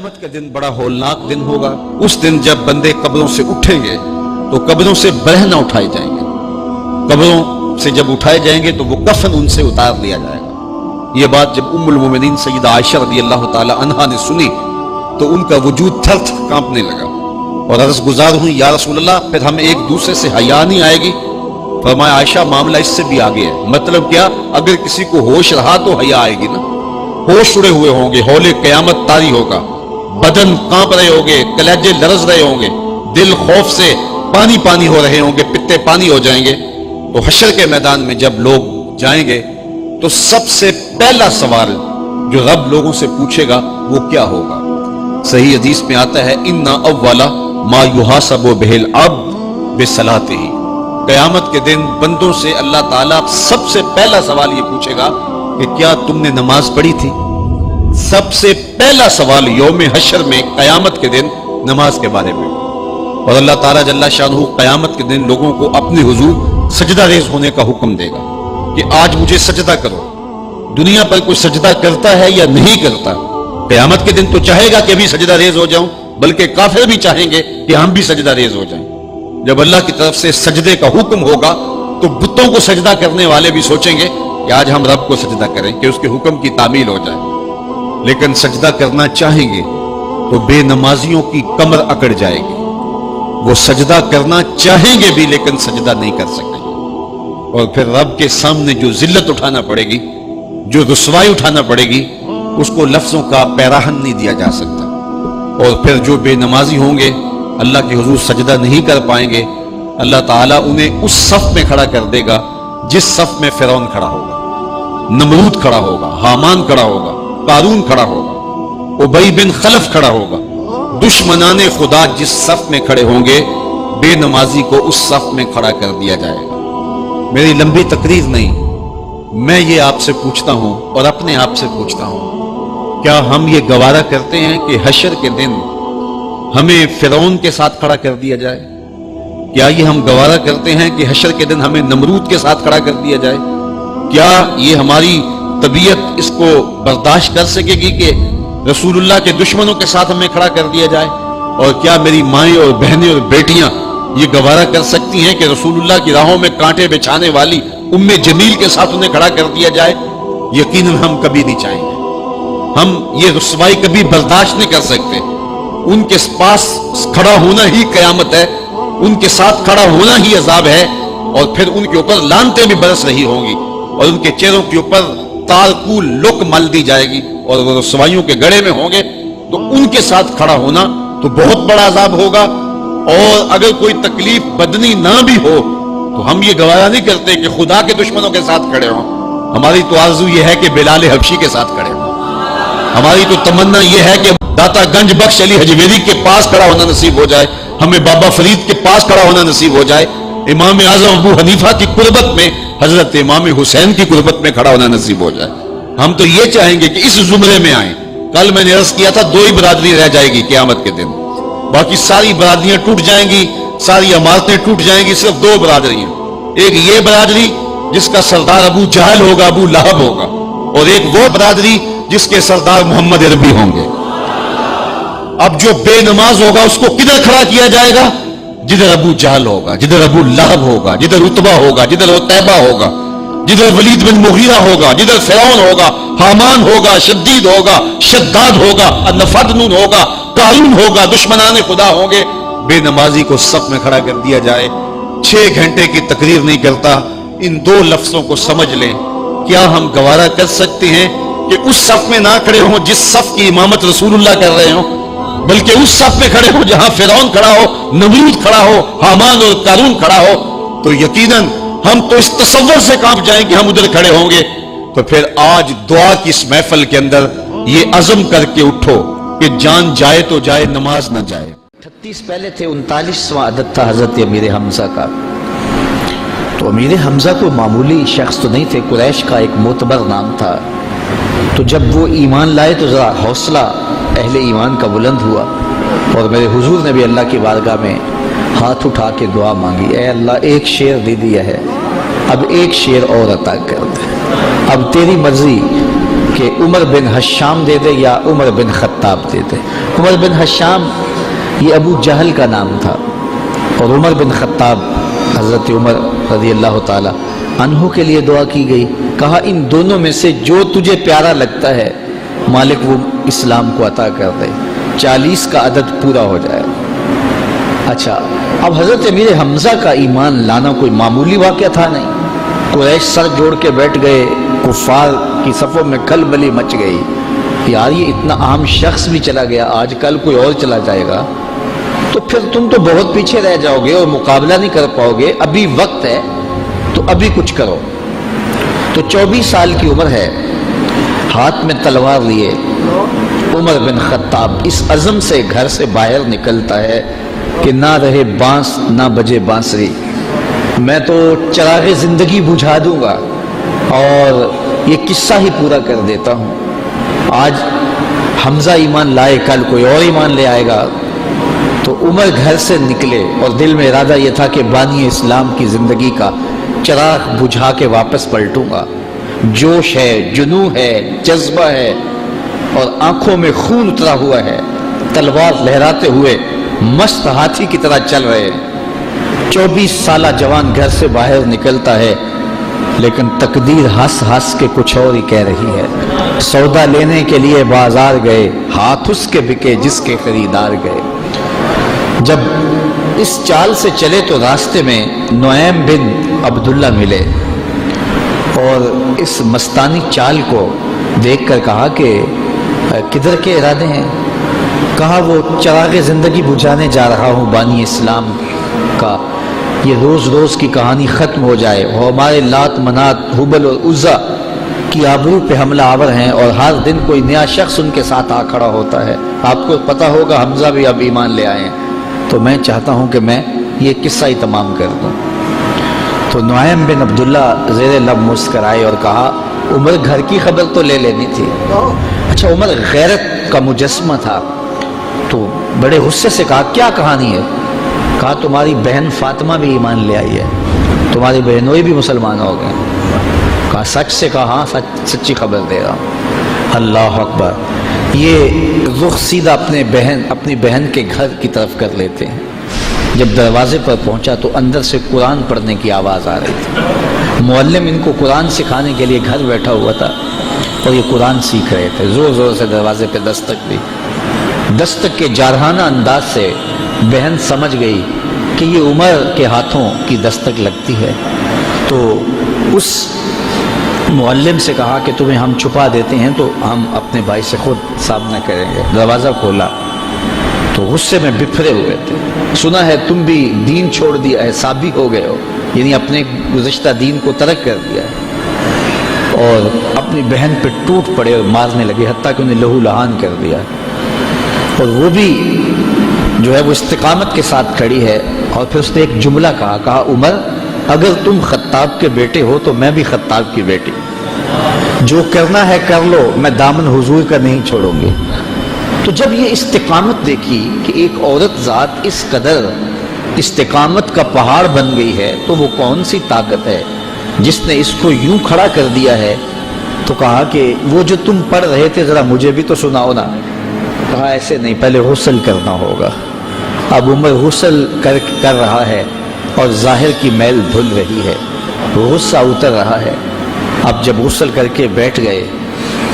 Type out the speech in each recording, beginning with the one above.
قیامت کا دن بڑا ہولناک دن ہوگا۔ اس دن جب بندے قبروں سے اٹھیں گے تو قبروں سے برہنہ اٹھائے جائیں گے، قبروں سے جب اٹھائے جائیں گے تو وہ کفن ان سے اتار لیا جائے گا۔ یہ بات جب ام المومنین سیدہ عائشہ رضی اللہ تعالی عنہا نے سنی تو ان کا وجود تھر تھر کانپنے لگا اور عرض گزار ہوئی یا رسول اللہ پھر ہمیں ایک دوسرے سے حیا نہیں آئے گی؟ فرمایا عائشہ معاملہ اس سے بھی آگے ہے، مطلب کیا؟ اگر کسی کو ہوش رہا تو حیا آئے گی نا، ہوش اڑے ہوئے ہوں گے، ہول قیامت طاری ہوگا، بدن کانپ رہے ہوں گے، کلیجے لرز رہے ہوں گے، دل خوف سے پانی پانی ہو رہے ہوں گے، پتے پانی ہو جائیں گے، تو حشر کے میدان میں جب لوگ جائیں گے تو سب سے پہلا سوال جو رب لوگوں سے پوچھے گا وہ کیا ہوگا؟ صحیح حدیث میں آتا ہے ان اول ما یحاسب بہ العبد بصلاتہ، قیامت کے دن بندوں سے اللہ تعالیٰ سب سے پہلا سوال یہ پوچھے گا کہ کیا تم نے نماز پڑھی تھی؟ سب سے پہلا سوال یوم حشر میں قیامت کے دن نماز کے بارے میں، اور اللہ تعالیٰ جل شانہ قیامت کے دن لوگوں کو اپنے حضور سجدہ ریز ہونے کا حکم دے گا کہ آج مجھے سجدہ کرو۔ دنیا پر کوئی سجدہ کرتا ہے یا نہیں کرتا؟ قیامت کے دن تو چاہے گا کہ بھی سجدہ ریز ہو جاؤں، بلکہ کافر بھی چاہیں گے کہ ہم بھی سجدہ ریز ہو جائیں۔ جب اللہ کی طرف سے سجدے کا حکم ہوگا تو بتوں کو سجدہ کرنے والے بھی سوچیں گے کہ آج ہم رب کو سجدہ کریں کہ اس کے حکم کی تعمیل ہو جائے، لیکن سجدہ کرنا چاہیں گے تو بے نمازیوں کی کمر اکڑ جائے گی، وہ سجدہ کرنا چاہیں گے بھی لیکن سجدہ نہیں کر سکیں گے، اور پھر رب کے سامنے جو ذلت اٹھانا پڑے گی، جو رسوائی اٹھانا پڑے گی، اس کو لفظوں کا پیراہن نہیں دیا جا سکتا۔ اور پھر جو بے نمازی ہوں گے اللہ کے حضور سجدہ نہیں کر پائیں گے، اللہ تعالیٰ انہیں اس صف میں کھڑا کر دے گا جس صف میں فرعون کھڑا ہوگا، نمرود کھڑا ہوگا، حامان کھڑا ہوگا، قارون کھڑا ہوگا، ابی بن خلف کھڑا ہوگا۔ دشمنان خدا جس صف میں کھڑے ہوں گے بے نمازی کو اس صف میں کھڑا کر دیا جائے گا۔ میری لمبی تقریر نہیں، میں یہ آپ سے پوچھتا ہوں اور اپنے آپ سے پوچھتا ہوں، کیا ہم یہ گوارا کرتے ہیں کہ حشر کے دن ہمیں فرعون کے ساتھ کھڑا کر دیا جائے؟ کیا یہ ہم گوارا کرتے ہیں کہ حشر کے دن ہمیں نمرود کے ساتھ کھڑا کر دیا جائے؟ کیا یہ ہماری طبیعت اس کو برداشت کر سکے گی کہ رسول اللہ کے دشمنوں کے ساتھ ہمیں کھڑا کر دیا جائے؟ اور کیا میری مائیں اور بہنیں اور بیٹیاں یہ گوارا کر سکتی ہیں کہ رسول اللہ کی راہوں میں کانٹے بچھانے والی ام جمیل کے ساتھ انہیں کھڑا کر دیا جائے؟ یقیناً ہم کبھی نہیں چاہیں گے، ہم یہ رسوائی کبھی برداشت نہیں کر سکتے۔ ان کے پاس کھڑا ہونا ہی قیامت ہے، ان کے ساتھ کھڑا ہونا ہی عذاب ہے، اور پھر ان کے اوپر لعنتیں بھی برس رہی ہوں گی اور ان کے چہروں کے اوپر تارکول لک مل دی جائے گی اور وہ رسوائیوں کے گڑے میں ہوں گے، تو ان کے ساتھ کھڑا ہونا تو بہت بڑا عذاب ہوگا۔ اور اگر کوئی تکلیف بدنی نہ بھی ہو تو ہم یہ گوارا نہیں کرتے کہ خدا کے دشمنوں کے ساتھ کھڑے ہوں۔ ہماری تو آرزو یہ ہے کہ بلال حبشی کے ساتھ کھڑے ہوں، ہماری تو تمنا یہ ہے کہ داتا گنج بخش علی حجویری کے پاس کھڑا ہونا نصیب ہو جائے، ہمیں بابا فرید کے پاس کھڑا ہونا نصیب ہو جائے، امام اعظم ابو حنیفہ کی قربت میں حضرت امام حسین کی قربت میں کھڑا ہونا نصیب ہو جائے۔ ہم تو یہ چاہیں گے کہ اس زمرے میں آئیں۔ کل میں نے عرض کیا تھا 2 ہی برادری رہ جائے گی قیامت کے دن، باقی ساری برادریاں ٹوٹ جائیں گی، ساری عمارتیں ٹوٹ جائیں گی، صرف 2 برادریاں، ایک یہ برادری جس کا سردار ابو جہل ہوگا، ابو لہب ہوگا، اور ایک وہ برادری جس کے سردار محمد عربی ہوں گے۔ اب جو بے نماز ہوگا اس کو کدھر کھڑا کیا جائے گا؟ جدھر ابو جہل ہوگا، جدھر ابو لہب ہوگا، جدھر عتبہ ہوگا، جدھر عتیبہ ہوگا، جدھر ولید بن مغیرہ ہوگا، جدھر فرعون ہوگا، حامان ہوگا، شدید ہوگا، شداد ہوگا، نفدنون ہوگا، قارون ہوگا، دشمنان خدا ہوں گے، بے نمازی کو صف میں کھڑا کر دیا جائے۔ 6 گھنٹے کی تقریر نہیں کرتا، ان 2 لفظوں کو سمجھ لیں۔ کیا ہم گوارا کر سکتے ہیں کہ اس صف میں نہ کھڑے ہوں جس صف کی امامت رسول اللہ کر رہے ہوں، بلکہ اس صف میں کھڑے ہوں جہاں فرعون کھڑا ہو، نمرود کھڑا ہو، حامان اور قارون کھڑا ہو؟ تو یقیناً ہم تو اس تصور سے کانپ جائیں کہ ہم ادھر کھڑے ہوں گے۔ تو پھر آج دعا کی اس محفل کے اندر یہ عزم کر کے اٹھو کہ جان جائے تو جائے، نماز نہ جائے۔ 38 پہلے تھے، 39واں عدد تھا حضرت امیر حمزہ کا۔ تو امیر حمزہ کو معمولی شخص تو نہیں تھے، قریش کا ایک معتبر نام تھا۔ تو جب وہ ایمان لائے تو ذرا حوصلہ اہل ایمان کا بلند ہوا، اور میرے حضور نے بھی اللہ کی بارگاہ میں ہاتھ اٹھا کے دعا مانگی، اے اللہ ایک شعر دے دیا ہے، اب ایک شعر اور عطا کر دے، اب تیری مرضی کہ عمر بن حشام دے دے یا عمر بن خطاب دے دے۔ عمر بن حشام یہ ابو جہل کا نام تھا، اور عمر بن خطاب حضرت عمر رضی اللہ تعالی عنہ کے لیے دعا کی گئی، کہا ان دونوں میں سے جو تجھے پیارا لگتا ہے مالک وہ اسلام کو عطا کر دے، 40 کا عدد پورا ہو جائے۔ اچھا، اب حضرت امیر حمزہ کا ایمان لانا کوئی معمولی واقعہ تھا نہیں۔ قریش سر جوڑ کے بیٹھ گئے، کفار کی صفوں میں کھلبلی مچ گئی، یار یہ اتنا عام شخص بھی چلا گیا، آج کل کوئی اور چلا جائے گا تو پھر تم تو بہت پیچھے رہ جاؤ گے اور مقابلہ نہیں کر پاؤ گے، ابھی وقت ہے تو ابھی کچھ کرو۔ تو 24 سال کی عمر ہے، ہاتھ میں تلوار لیے عمر بن خطاب اس عزم سے گھر سے باہر نکلتا ہے کہ نہ رہے بانس نہ بجے بانسری، میں تو چراغ زندگی بجھا دوں گا اور یہ قصہ ہی پورا کر دیتا ہوں۔ آج حمزہ ایمان لائے، کل کوئی اور ایمان لے آئے گا۔ تو عمر گھر سے نکلے اور دل میں ارادہ یہ تھا کہ بانی اسلام کی زندگی کا چراغ بجھا کے واپس پلٹوں گا۔ جوش ہے، جنوں ہے، جذبہ ہے اور آنکھوں میں خون اترا ہوا ہے، تلوار لہراتے ہوئے مست ہاتھی کی طرح چل رہے ہیں۔ 24 سالہ جوان گھر سے باہر نکلتا ہے، لیکن تقدیر ہنس ہنس کے کچھ اور ہی کہہ رہی ہے۔ سودا لینے کے لیے بازار گئے، ہاتھ اس کے بکے جس کے خریدار گئے۔ جب اس چال سے چلے تو راستے میں نعیم بن عبداللہ ملے اور اس مستانی چال کو دیکھ کر کہا کہ کدھر کے ارادے ہیں؟ کہا وہ چراغ زندگی بجھانے جا رہا ہوں بانی اسلام کا، یہ روز روز کی کہانی ختم ہو جائے اور ہمارے لات منات حبل اور عزا کی آبرو پہ حملہ آور ہیں اور ہر دن کوئی نیا شخص ان کے ساتھ آ کھڑا ہوتا ہے۔ آپ کو پتہ ہوگا حمزہ بھی اب ایمان لے آئے ہیں، تو میں چاہتا ہوں کہ میں یہ قصہ ہی تمام کر دوں۔ تو نعیم بن عبداللہ زیر لب مسکرائے اور کہا عمر گھر کی خبر تو لے لینی تھی۔ اچھا، عمر غیرت کا مجسمہ تھا، تو بڑے غصے سے کہا کیا کہانی ہے؟ کہا تمہاری بہن فاطمہ بھی ایمان لے آئی ہے، تمہاری بہنوئی بھی مسلمان ہو گئے۔ کہا سچ سے؟ کہا ہاں سچی خبر دے رہا ہوں۔ اللہ اکبر، یہ رخ سیدھا اپنی بہن کے گھر کی طرف کر لیتے ہیں۔ جب دروازے پر پہنچا تو اندر سے قرآن پڑھنے کی آواز آ رہی تھی۔ معلم ان کو قرآن سکھانے کے لیے گھر بیٹھا ہوا تھا اور یہ قرآن سیکھ رہے تھے۔ زور زور سے دروازے پہ دستک دی۔ دستک کے جارحانہ انداز سے بہن سمجھ گئی کہ یہ عمر کے ہاتھوں کی دستک لگتی ہے، تو اس معلم سے کہا کہ تمہیں ہم چھپا دیتے ہیں تو ہم اپنے بھائی سے خود سامنا کریں گے۔ دروازہ کھولا تو غصے میں بپھرے ہوئے تھے۔ سنا ہے تم بھی دین چھوڑ دیا ہے، سابی ہو گئے ہو، یعنی اپنے گزشتہ دین کو ترک کر دیا ہے، اور اپنی بہن پہ ٹوٹ پڑے اور مارنے لگے، حتیٰ کہ انہیں لہو لہان کر دیا۔ اور وہ بھی جو ہے وہ استقامت کے ساتھ کھڑی ہے، اور پھر اس نے ایک جملہ کہا عمر اگر تم خطاب کے بیٹے ہو تو میں بھی خطاب کی بیٹی، جو کرنا ہے کر لو، میں دامن حضور کا نہیں چھوڑوں گی۔ تو جب یہ استقامت دیکھی کہ ایک عورت ذات اس قدر استقامت کا پہاڑ بن گئی ہے، تو وہ کون سی طاقت ہے جس نے اس کو یوں کھڑا کر دیا ہے؟ تو کہا کہ وہ جو تم پڑھ رہے تھے ذرا مجھے بھی تو سناؤ نا۔ کہا ایسے نہیں، پہلے غسل کرنا ہوگا۔ اب عمر غسل کر رہا ہے اور ظاہر کی میل دھل رہی ہے، غصہ اتر رہا ہے۔ اب جب غسل کر کے بیٹھ گئے،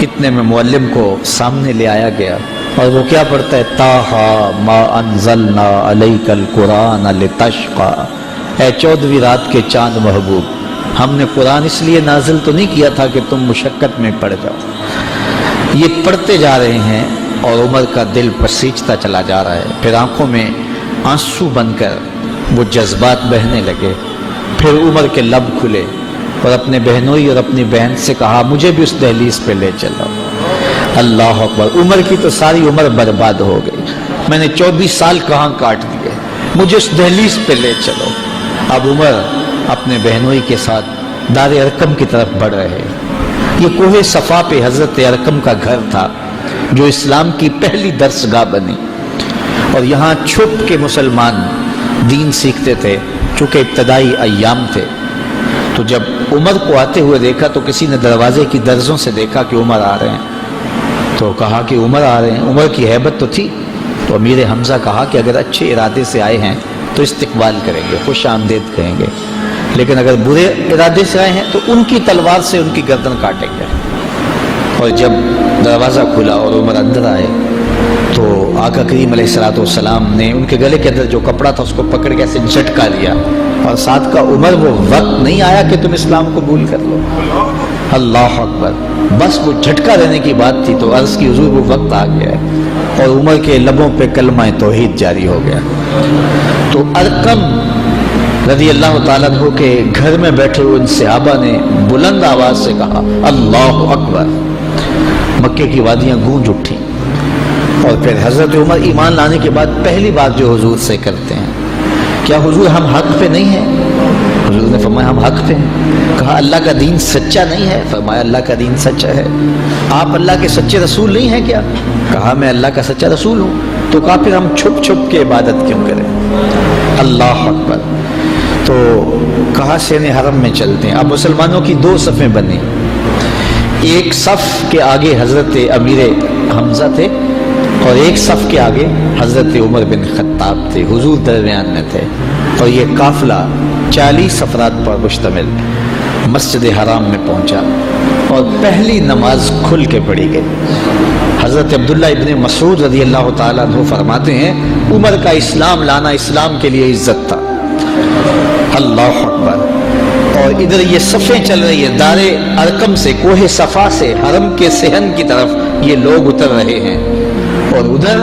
اتنے میں معلم کو سامنے لے آیا گیا، اور وہ کیا پڑھتا ہے؟ طٰہٰ ما انزلنا علیک القرآن لتشقیٰ، اے 14ویں رات کے چاند محبوب، ہم نے قرآن اس لیے نازل تو نہیں کیا تھا کہ تم مشقت میں پڑ جاؤ۔ یہ پڑھتے جا رہے ہیں اور عمر کا دل پسیجتا چلا جا رہا ہے، پھر آنکھوں میں آنسو بن کر وہ جذبات بہنے لگے۔ پھر عمر کے لب کھلے اور اپنے بہنوئی اور اپنی بہن سے کہا مجھے بھی اس دہلیز پہ لے چلو۔ اللہ اکبر، عمر کی تو ساری عمر برباد ہو گئی، میں نے 24 سال کہاں کاٹ دیے، مجھے اس دہلیز پہ لے چلو۔ اب عمر اپنے بہنوئی کے ساتھ دار ارقم کی طرف بڑھ رہے۔ یہ کوہ صفا پہ حضرت ارقم کا گھر تھا جو اسلام کی پہلی درسگاہ بنی، اور یہاں چھپ کے مسلمان دین سیکھتے تھے چونکہ ابتدائی ایام تھے۔ تو جب عمر کو آتے ہوئے دیکھا تو کسی نے دروازے کی درزوں سے دیکھا کہ عمر آ رہے ہیں، تو کہا کہ عمر آ رہے ہیں۔ عمر کی ہیبت تو تھی، تو امیر حمزہ کہا کہ اگر اچھے ارادے سے آئے ہیں تو استقبال کریں گے، خوش آمدید کہیں گے، لیکن اگر برے ارادے سے آئے ہیں تو ان کی تلوار سے ان کی گردن کاٹیں گے۔ اور جب دروازہ کھلا اور عمر اندر آئے تو آقا کریم علیہ الصلوۃ والسلام نے ان کے گلے کے اندر جو کپڑا تھا اس کو پکڑ کے ایسے جھٹکا لیا، اور ساتھ کا عمر وہ وقت نہیں آیا کہ تم اسلام قبول کر لو، اللہ اکبر، بس وہ جھٹکا دینے کی بات تھی تو عرض کی حضور وہ وقت آ گیا ہے، اور عمر کے لبوں پہ کلمہ توحید جاری ہو گیا۔ تو ارقم رضی اللہ تعالیٰ عنہ کے گھر میں بیٹھے ہوئے ان صحابہ نے بلند آواز سے کہا اللہ اکبر، مکے کی وادیاں گونج اٹھیں۔ اور پھر حضرت عمر ایمان لانے کے بعد پہلی بات جو حضور سے کرتے ہیں، کیا حضور ہم حق پہ نہیں ہیں؟ حضور نے فرمایا ہم حق پہ ہیں۔ کہا اللہ کا دین سچا نہیں ہے؟ فرمایا اللہ کا دین سچا ہے۔ آپ اللہ کے سچے رسول نہیں ہیں کیا؟ کہا میں اللہ کا سچا رسول ہوں۔ تو کہا پھر ہم چھپ چھپ کے عبادت کیوں کریں؟ اللہ اکبر۔ تو کہا سین حرم میں چلتے ہیں۔ اب مسلمانوں کی دو صفیں بنی، ایک صف کے آگے حضرت امیر حمزہ تھے اور ایک صف کے آگے حضرت عمر بن خطاب تھے، حضور درمیان میں تھے، اور یہ قافلہ 40 افراد پر مشتمل مسجد حرام میں پہنچا اور پہلی نماز کھل کے پڑھی گئی۔ حضرت عبداللہ ابن مسعود رضی اللہ تعالیٰ عنہ فرماتے ہیں عمر کا اسلام لانا اسلام کے لیے عزت تھا۔ اللہ اکبر۔ اور ادھر یہ صفیں چل رہی ہے، دار ارقم سے، کوہ صفا سے حرم کے صحن کی طرف یہ لوگ اتر رہے ہیں، اور ادھر